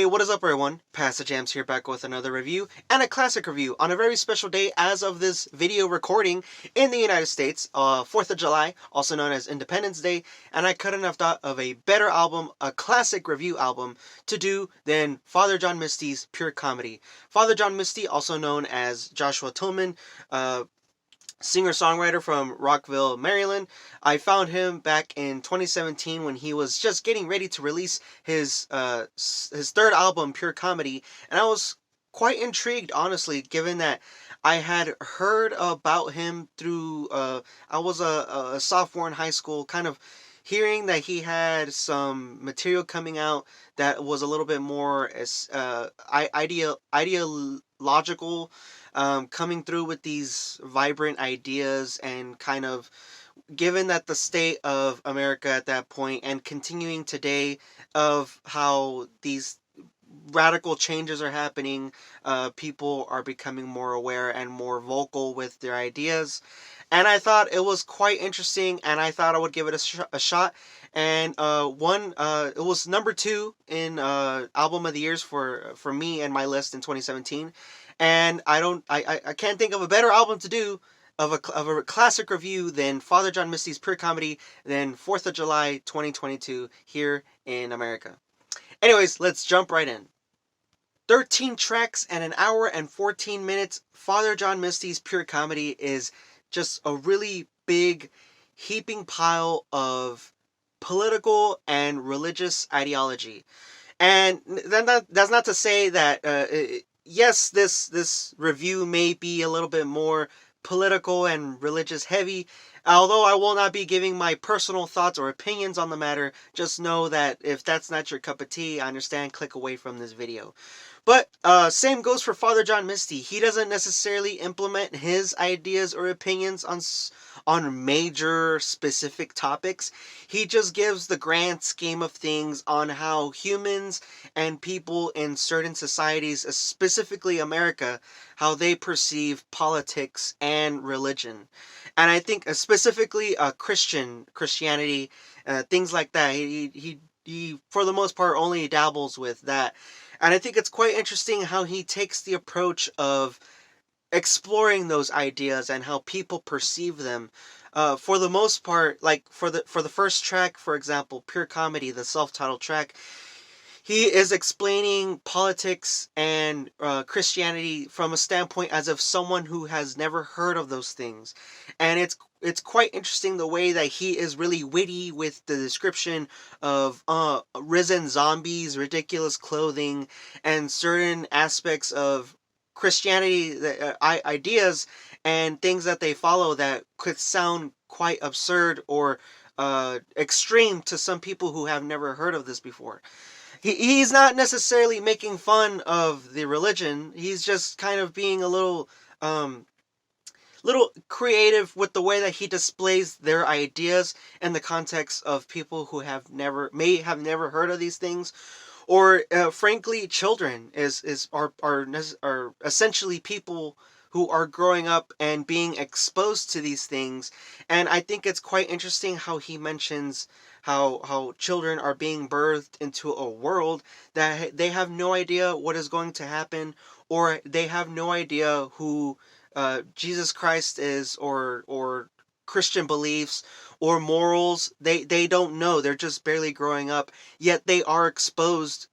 Hey, what is up everyone? Pastor JAMZ here, back with another review and a classic review on a very special day as of this video recording in the United States, 4th of July, also known as Independence Day, and I couldn't have thought of a better album, a classic review album, to do than Father John Misty's Pure Comedy. Father John Misty, also known as Joshua Tillman, singer-songwriter from Rockville, Maryland. I found him back in 2017 when he was just getting ready to release his third album, Pure Comedy, and I was quite intrigued, honestly, given that I had heard about him through I was a sophomore in high school, kind of hearing that he had some material coming out that was a little bit more ideological, coming through with these vibrant ideas, and kind of given that the state of America at that point and continuing today of how these radical changes are happening, people are becoming more aware and more vocal with their ideas. And I thought it was quite interesting, and I thought I would give it a shot. And it was number 2 in album of the years for me and my list in 2017. And I can't think of a better album to do of a classic review than Father John Misty's Pure Comedy than 4th of July 2022 here in America. Anyways, let's jump right in. 13 tracks and an hour and 14 minutes. Father John Misty's Pure Comedy is just a really big heaping pile of political and religious ideology. And that's not to say that yes, this review may be a little bit more political and religious heavy. Although I will not be giving my personal thoughts or opinions on the matter, just know that if that's not your cup of tea, I understand, click away from this video. But same goes for Father John Misty. He doesn't necessarily implement his ideas or opinions on major specific topics. He just gives the grand scheme of things on how humans and people in certain societies, specifically America, how they perceive politics and religion. And I think specifically Christianity, things like that. He for the most part only dabbles with that. And I think it's quite interesting how he takes the approach of exploring those ideas and how people perceive them. For the most part, like for the first track, for example, Pure Comedy, the self-titled track, he is explaining politics and Christianity from a standpoint as of someone who has never heard of those things. And it's quite interesting the way that he is really witty with the description of risen zombies, ridiculous clothing, and certain aspects of Christianity, ideas and things that they follow that could sound quite absurd or extreme to some people who have never heard of this before. He's not necessarily making fun of the religion. He's just kind of being a little creative with the way that he displays their ideas in the context of people who may have never heard of these things, or frankly, children are essentially people who are growing up and being exposed to these things. And I think it's quite interesting how he mentions how children are being birthed into a world that they have no idea what is going to happen, or they have no idea who Jesus Christ is, or Christian beliefs or morals. They don't know. They're just barely growing up, yet they are exposed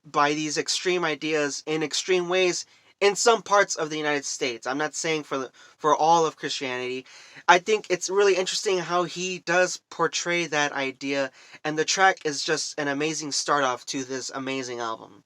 by these extreme ideas in extreme ways in some parts of the United States. I'm not saying for all of Christianity. I think it's really interesting how he does portray that idea, and the track is just an amazing start off to this amazing album.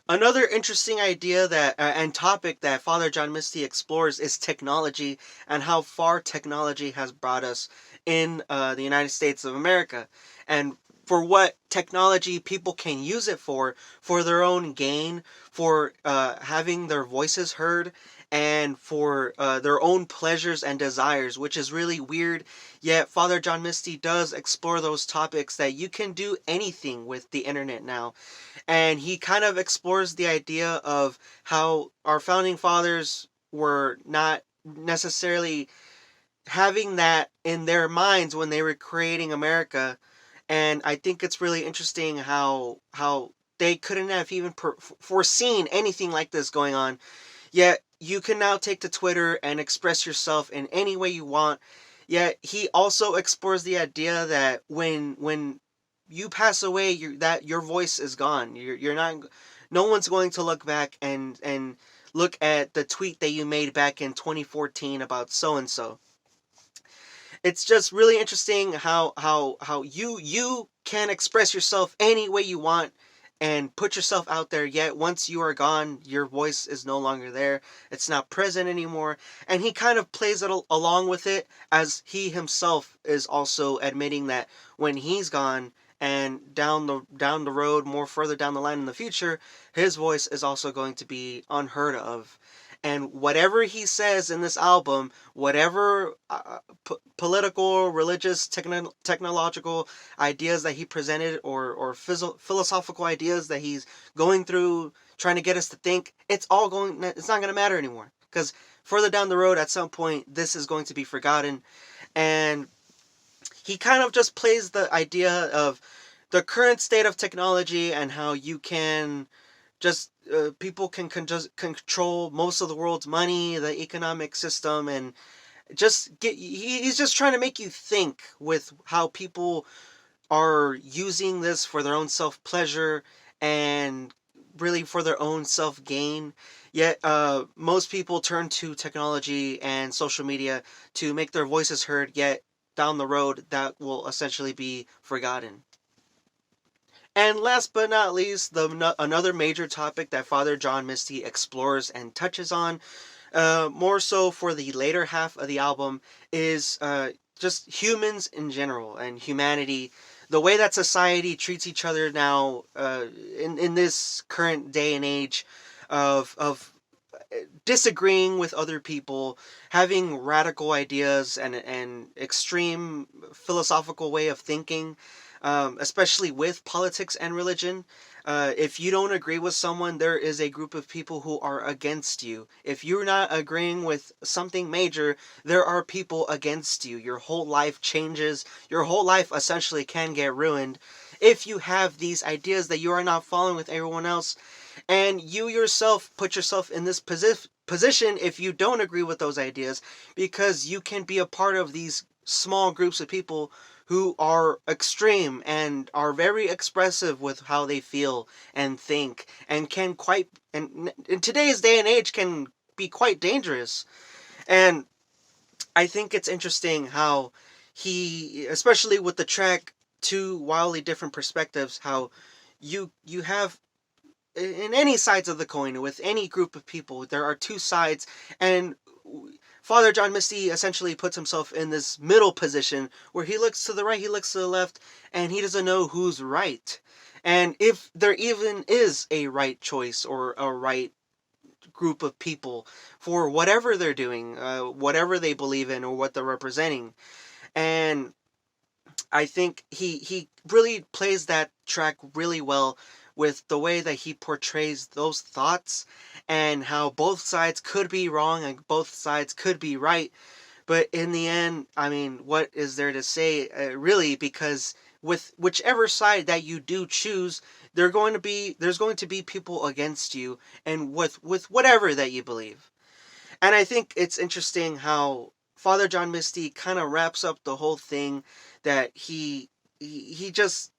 Another interesting idea and topic that Father John Misty explores is technology, and how far technology has brought us in the United States of America, and for what technology people can use it for their own gain, for having their voices heard, and for their own pleasures and desires, which is really weird. Yet Father John Misty does explore those topics, that you can do anything with the internet now. And he kind of explores the idea of how our founding fathers were not necessarily having that in their minds when they were creating America. And I think it's really interesting how they couldn't have even foreseen anything like this going on. Yet you can now take to Twitter and express yourself in any way you want. Yet he also explores the idea that when you pass away, that your voice is gone. You're not. No one's going to look back and look at the tweet that you made back in 2014 about so and so. It's just really interesting how you can express yourself any way you want and put yourself out there, yet once you are gone, your voice is no longer there. It's not present anymore. And he kind of plays it along with it, as he himself is also admitting that when he's gone and down the road, more further down the line in the future, his voice is also going to be unheard of. And whatever he says in this album, whatever political, religious, technological ideas that he presented, or philosophical ideas that he's going through, trying to get us to think, it's not going to matter anymore. Because further down the road, at some point, this is going to be forgotten. And he kind of just plays the idea of the current state of technology and how you can just people can just control most of the world's money, the economic system, and he's just trying to make you think with how people are using this for their own self-pleasure and really for their own self-gain. Yet most people turn to technology and social media to make their voices heard, yet down the road that will essentially be forgotten. And last but not least, another major topic that Father John Misty explores and touches on, more so for the later half of the album, is just humans in general and humanity. The way that society treats each other now, in this current day and age of disagreeing with other people, having radical ideas and extreme philosophical way of thinking, especially with politics and religion. If you don't agree with someone, there is a group of people who are against you. If you're not agreeing with something major, there are people against you. Your whole life changes. Your whole life essentially can get ruined if you have these ideas that you are not following with everyone else. And you yourself put yourself in this position if you don't agree with those ideas, because you can be a part of these small groups of people who are extreme and are very expressive with how they feel and think, and can quite, and in today's day and age, can be quite dangerous. And I think it's interesting how he, especially with the track Two Wildly Different Perspectives, how you have in any sides of the coin with any group of people, there are two sides. And Father John Misty essentially puts himself in this middle position where he looks to the right, he looks to the left, and he doesn't know who's right, and if there even is a right choice or a right group of people for whatever they're doing, whatever they believe in or what they're representing. And I think he really plays that track really well with the way that he portrays those thoughts and how both sides could be wrong and both sides could be right. But in the end, I mean, what is there to say, really? Because with whichever side that you do choose, there's going to be people against you, and with whatever that you believe. And I think it's interesting how Father John Misty kind of wraps up the whole thing, that he just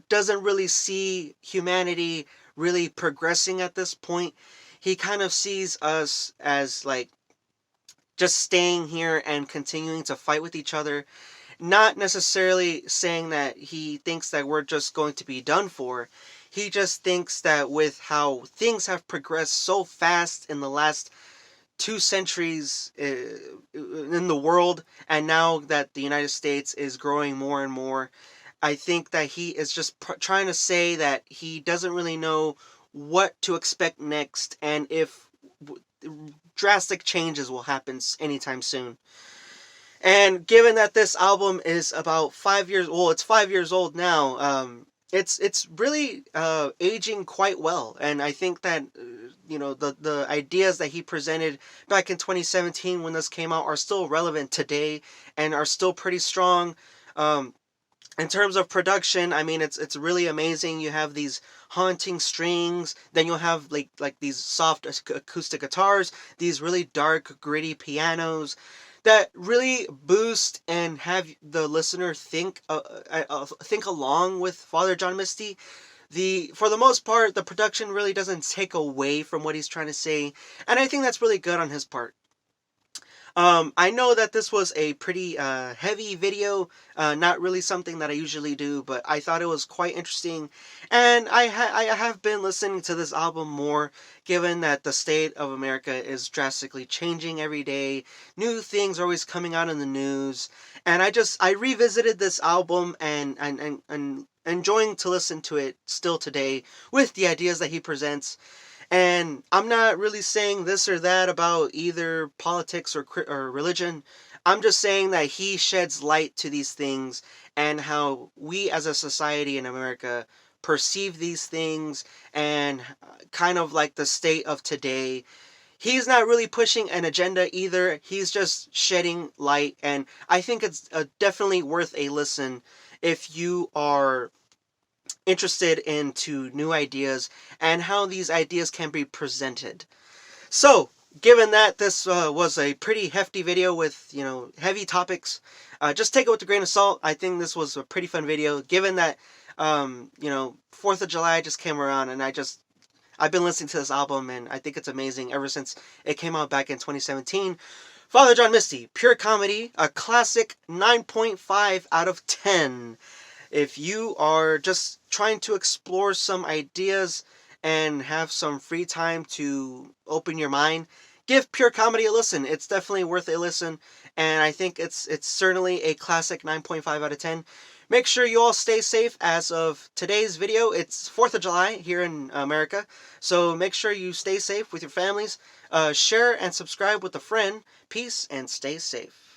doesn't really see humanity really progressing at this point. He kind of sees us as like just staying here and continuing to fight with each other. Not necessarily saying that he thinks that we're just going to be done for. He just thinks that with how things have progressed so fast in the last 2 centuries in the world, and now that the United States is growing more and more, I think that he is just trying to say that he doesn't really know what to expect next, and if drastic changes will happen anytime soon. And given that this album is about 5 years, well, it's 5 years old now. It's really aging quite well, and I think that the ideas that he presented back in 2017 when this came out are still relevant today and are still pretty strong. In terms of production, I mean, it's really amazing. You have these haunting strings, then you'll have like these soft acoustic guitars, these really dark gritty pianos that really boost and have the listener think along with Father John Misty. The For the most part, the production really doesn't take away from what he's trying to say, and I think that's really good on his part. I know that this was a pretty heavy video, not really something that I usually do, but I thought it was quite interesting, and I have been listening to this album more, given that the state of America is drastically changing every day. New things are always coming out in the news, and I revisited this album and enjoying to listen to it still today with the ideas that he presents. And I'm not really saying this or that about either politics or religion. I'm just saying that he sheds light to these things and how we as a society in America perceive these things and kind of like the state of today. He's not really pushing an agenda either. He's just shedding light, and I think it's definitely worth a listen if you are interested into new ideas and how these ideas can be presented. So, given that this was a pretty hefty video with, heavy topics, just take it with a grain of salt. I think this was a pretty fun video, given that, 4th of July just came around, and I've been listening to this album, and I think it's amazing ever since it came out back in 2017. Father John Misty, pure comedy, a classic 9.5 out of 10. If you are just trying to explore some ideas and have some free time to open your mind, give pure comedy a listen. It's definitely worth a listen, and I think it's certainly a classic 9.5 out of 10. Make sure you all stay safe. As of today's video, it's 4th of July here in America, so make sure you stay safe with your families. Share and subscribe with a friend. Peace and stay safe.